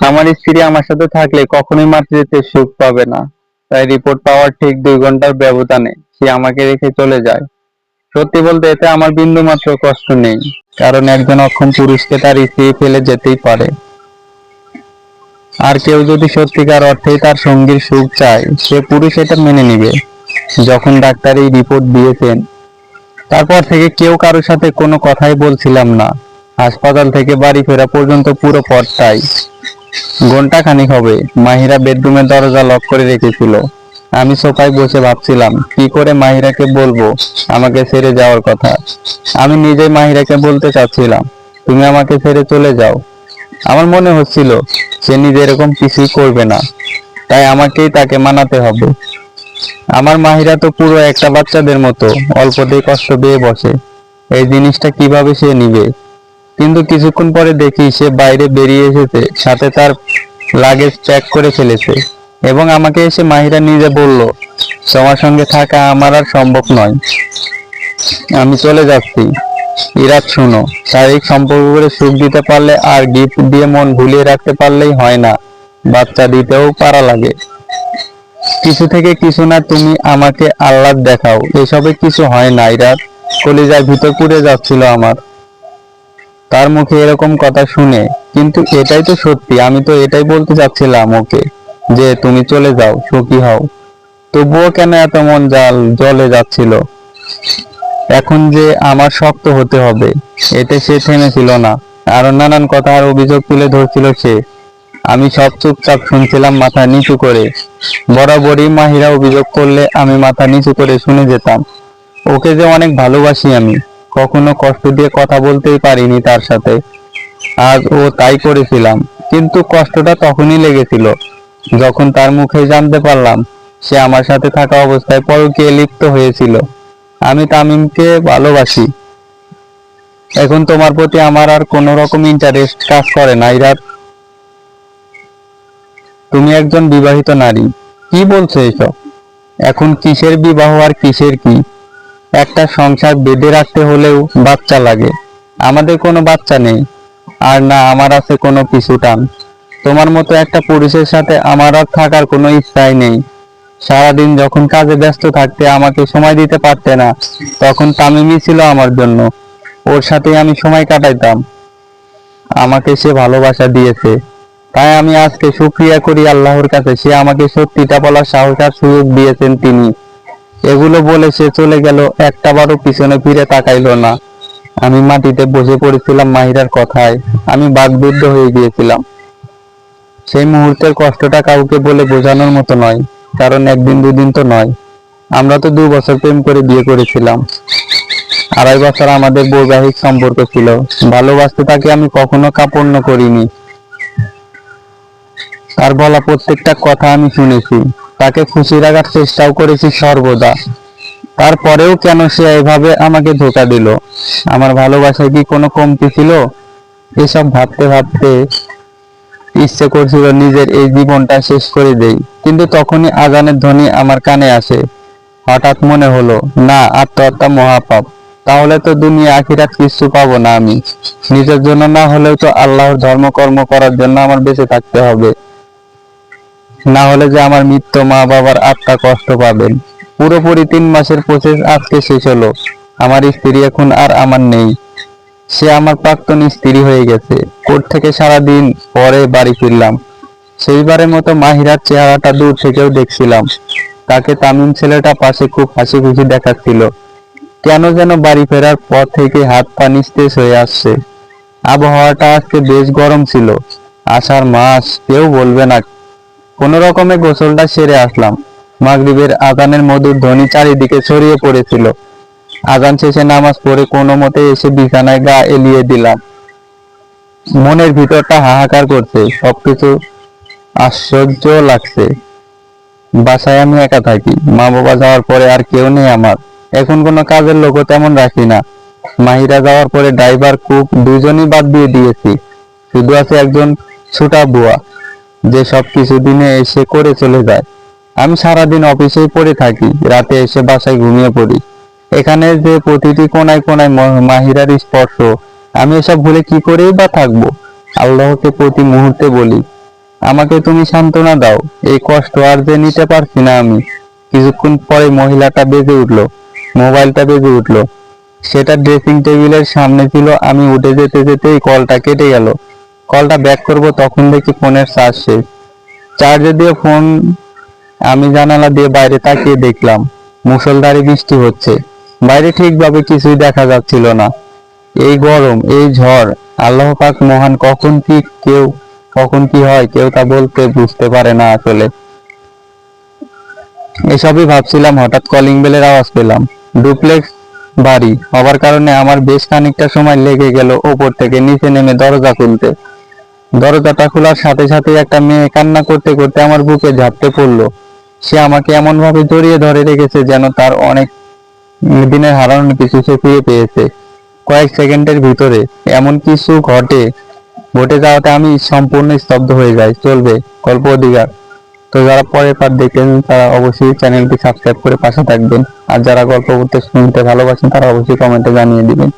আমার স্ত্রী আমার সাথে থাকলে কখনোই মাতৃত্বে সুখ পাবে না। তাই রিপোর্ট পাওয়ার ঠিক 2 ঘন্টার ব্যবধানে সে আমাকে রেখে চলে যায়। সত্যি বলতে এতে আমার বিন্দুমাত্র কষ্ট নেই, কারণ একজন অক্ষম পুরুষকে তার স্ত্রী ফেলে যেতেই পারে। আর কেউ যদি সত্যিকার অর্থেই তার সঙ্গীর সুখ চায়, সে পুরুষ এটা মেনে নিবে। যখন ডাক্তার এই রিপোর্ট দিয়েছেন, তারপর থেকে কেউ কারোর সাথে কোনো কথাই বলছিলাম না। হাসপাতাল থেকে বাড়ি ফেরা পর্যন্ত পুরো পথটাই ঘন্টাখানিক হবে মাহিরা বেডরুমের দরজা লক করে রেখেছিল। আমি সোফায় বসে ভাবছিলাম কি করে মাহিরাকে বলবো আমাকে ছেড়ে যাওয়ার কথা। আমি নিজেই মাহিরাকে বলতে চাচ্ছিলাম, তুমি আমাকে ছেড়ে চলে যাও। আমার মনে হচ্ছিল সে নিজে এরকম কিছুই করবে না, তাই আমাকেই তাকে মানাতে হবে। আমার মাহিরা তো পুরো একটা বাচ্চাদের মতো অল্পতেই কষ্ট পেয়ে বসে। এই জিনিসটা কিভাবে সে নিবে? কিন্তু কিছুক্ষণ পরে দেখি সে বাইরে বেরিয়ে এসেছে, সাথে তার লাগেজ প্যাক করে ফেলেছে এবং আমাকে এসে মাহিরা নিজে বলল, তোমার সঙ্গে থাকা আমার আর সম্ভব নয়, আমি চলে যাচ্ছি। ইরাত শোনো, শারীরিক সম্পর্ক করে সুখ দিতে পারলে আর গিফট দিয়ে মন ভুলিয়ে রাখতে পারলেই হয় না, বাচ্চা দিতেও পারা লাগে। কিছু থেকে কিছু না, তুমি আমাকে আহ্লাদ দেখাও, এসবে কিছু হয় না। ইরাত কলিজার ভিতর পুড়ে যাচ্ছিল আমার তার মুখে এরকম কথা শুনে। কিন্তু এটাই তো সত্যি, আমি তো এটাই বলতে চাচ্ছিলাম ওকে, যে তুমি চলে যাও, সুখী হও। তবুও কেন এত মন জ্বলে যাচ্ছিল? এখন যে আমার শক্ত হতে হবে, এতে সে থেমেছিল না। আরো নানান কথা আর অভিযোগ তুলে ধরছিল সে। আমি সব চুপচাপ শুনছিলাম মাথা নিচু করে। বরাবরই মাহিরা অভিযোগ করলে আমি মাথা নিচু করে শুনে যেতাম। ওকে যে অনেক ভালোবাসি আমি, কখনো কষ্ট দিয়ে কথা বলতেই পারিনি তার সাথে। আজ ও তাই করেছিলাম। কিন্তু কষ্টটা তখনই লেগেছিল যখন তার মুখে জানতে পারলাম সে আমার সাথে থাকা অবস্থায় পরকীয়ায় লিপ্ত হয়েছিল। আমি তামিমকে ভালোবাসি। এখন তোমার প্রতি আমার আর কোনো রকম ইন্টারেস্ট কাজ করে না। ইরাত, তুমি একজন বিবাহিত নারী। কি বলছো এসব? এখন কিসের বিবাহ আর কিসের কি? একটা সংসার বেঁধে রাখতে হলেও বাচ্চা লাগে। আমাদের কোনো বাচ্চা নেই, আর না আমার আছে কোনো পিছু টান। তোমার মতো একটা পুরুষের সাথে আমার আর থাকার কোনো ইচ্ছাই নেই। সারাদিন যখন কাজে ব্যস্ত থাকতে, আমাকে সময় দিতে পারতে না, তখন তামিমই ছিল আমার জন্য। ওর সাথেই আমি সময় কাটাইতাম। আমাকে সে ভালোবাসা দিয়েছে, তাই আমি আজকে শুকরিয়া করি আল্লাহর কাছে, সে আমাকে সত্যিটা বলার সাহস আর সুযোগ দিয়েছেন তিনি। এগুলো বলে সে চলে গেল, একটাবারও পিছনে ফিরে তাকাইলো না। আমি মাটিতে বসে পড়েছিলাম মাহিরার কথায়। আমি বাকরুদ্ধ হয়ে গিয়েছিলাম। সেই মুহূর্তের কষ্টটা কাউকে বলে বোঝানোর মতো নয়, কারণ একদিন দুদিন তো নয়। আমরা তো 2 বছর প্রেম করে বিয়ে করেছিলাম। 2.5 বছর আমাদের বৈবাহিক সম্পর্ক ছিল। ভালোবাসতে তাকে আমি কখনো কার্পণ্য করিনি। তার বলা প্রত্যেকটা কথা আমি শুনেছি, তাকে খুশি রাখার চেষ্টাও করেছি সর্বদা। তারপরেও কেন সে এভাবে আমাকে ধোঁকা দিল? আমার ভালোবাসায় কি কোনো কমতি ছিল? এসব ভাবতে ভাবতে ইচ্ছে করছিল নিজের এই জীবনটা শেষ করে দেই। কিন্তু তখনই আজানের ধ্বনি আমার কানে আসে। হঠাৎ মনে হলো, না, আত্মহত্যা মহাপাপ। তাহলে তো দুনিয়া আখিরাত কিছু পাবো না আমি। নিজের জন্য না হলেও তো আল্লাহর ধর্মকর্ম করার জন্য আমার বেঁচে থাকতে হবে। না হলে যে আমার মৃত্যু, মা বাবার আত্মা কষ্ট পাবেন। পুরোপুরি 3 মাসের প্রসেস আজকে শেষ হলো। আমার স্ত্রী এখন আর আমার নেই। সে আমার প্রাক্তন স্ত্রী হয়ে গেছে। কোর্ট থেকে সারাদিন পরে বাড়ি ফিরলাম। সেইবারের মতো মাহিরার চেহারাটা দূর থেকেও দেখছিলাম। তাকে তামিম ছেলেটা পাশে খুব হাসি খুশি দেখাচ্ছিল। কেন যেন বাড়ি ফেরার পর থেকে হাত পা নিস্তেজ হয়ে আসছে। আবহাওয়াটা আজকে বেশ গরম ছিল। আষাঢ় মাস, কেউ বলবে না। কোনো রকমে গোসলটা সেরে আসলাম। মাগরিবের আজানের মধুর ধ্বনি চারিদিকে ছড়িয়ে পড়েছিল। আজান শেষে নামাজ পড়ে কোনো মতে এসে বিছানায় গা এলিয়ে দিলাম। মনের ভিতরটা হাহাকার করছে, সবকিছু আশ্চর্য লাগছে। বাসায় আমি একা থাকি, মা বাবা যাওয়ার পরে আর কেউ নেই আমার। এখন কোনো কাজের লোকও তেমন রাখি না। মাহিরা যাওয়ার পরে ড্রাইভার, কুক দুজনই বাদ দিয়ে দিয়েছি। শুধু আছে একজন ছোটা বুয়া, যে সব কিছু দিনে এসে করে চলে যায়। আমি সারাদিন অফিসেই পড়ে থাকি, রাতে এসে বাসায় ঘুমিয়ে পড়ি। এখানে যে প্রতিটি কোনায় কোনায় মাহিরার স্পর্শ, আমি এসব ভুলে কি করেই বা থাকবো? আল্লাহকে প্রতি মুহূর্তে বলি, আমাকে তুমি সান্ত্বনা দাও, এই কষ্ট আর যে নিতে পারছি না আমি। কিছুক্ষণ পরে মহিলাটা বেজে উঠলো, মোবাইলটা বেজে উঠলো। সেটা ড্রেসিং টেবিলের সামনে ছিল। আমি উঠে যেতে যেতেই কলটা কেটে গেল। কলটা ব্যাক করব তখন দেখি ফোনের চার্জ শেষ। চার্জে দিয়ে ফোন আমি জানালা দিয়ে বাইরে তাকিয়ে দেখলাম মুষলধারে বৃষ্টি হচ্ছে। বাইরে ঠিকভাবে কিছুই দেখা যাচ্ছিল না। এই গরম, এই ঝড়, আল্লাহ পাক মহান, কখন কি হয় কেউ তা বুঝতে পারে না আসলে। এসবই ভাবছিলাম, হঠাৎ কলিং বেলের আওয়াজ পেলাম। ডুপ্লেক্স বাড়ি হবার কারণে আমার বেশ খানিকটা সময় লেগে গেল ওপর থেকে নিচে নেমে দরজা খুলতে। দরজাটা খোলার সাথে সাথে একটা মেয়ে কান্না করতে করতে আমার বুকে ঝাঁপটে পড়লো। সে আমাকে এমন ভাবে জড়িয়ে ধরে রেখেছে যেন তার অনেক দিনের হারানো কিছু সে ফিরে পেয়েছে। কয়েক সেকেন্ডের ভিতরে এমন কিছু ঘটে যাওয়াতে আমি সম্পূর্ণ স্তব্ধ হয়ে যাই। চলবে গল্প অধিকার। তো যারা পরের পার্ট দেখেন তারা অবশ্যই চ্যানেলটি সাবস্ক্রাইব করে পাশে থাকবেন। আর যারা গল্প শুনতে ভালোবাসেন তারা অবশ্যই কমেন্টে জানিয়ে দিবেন।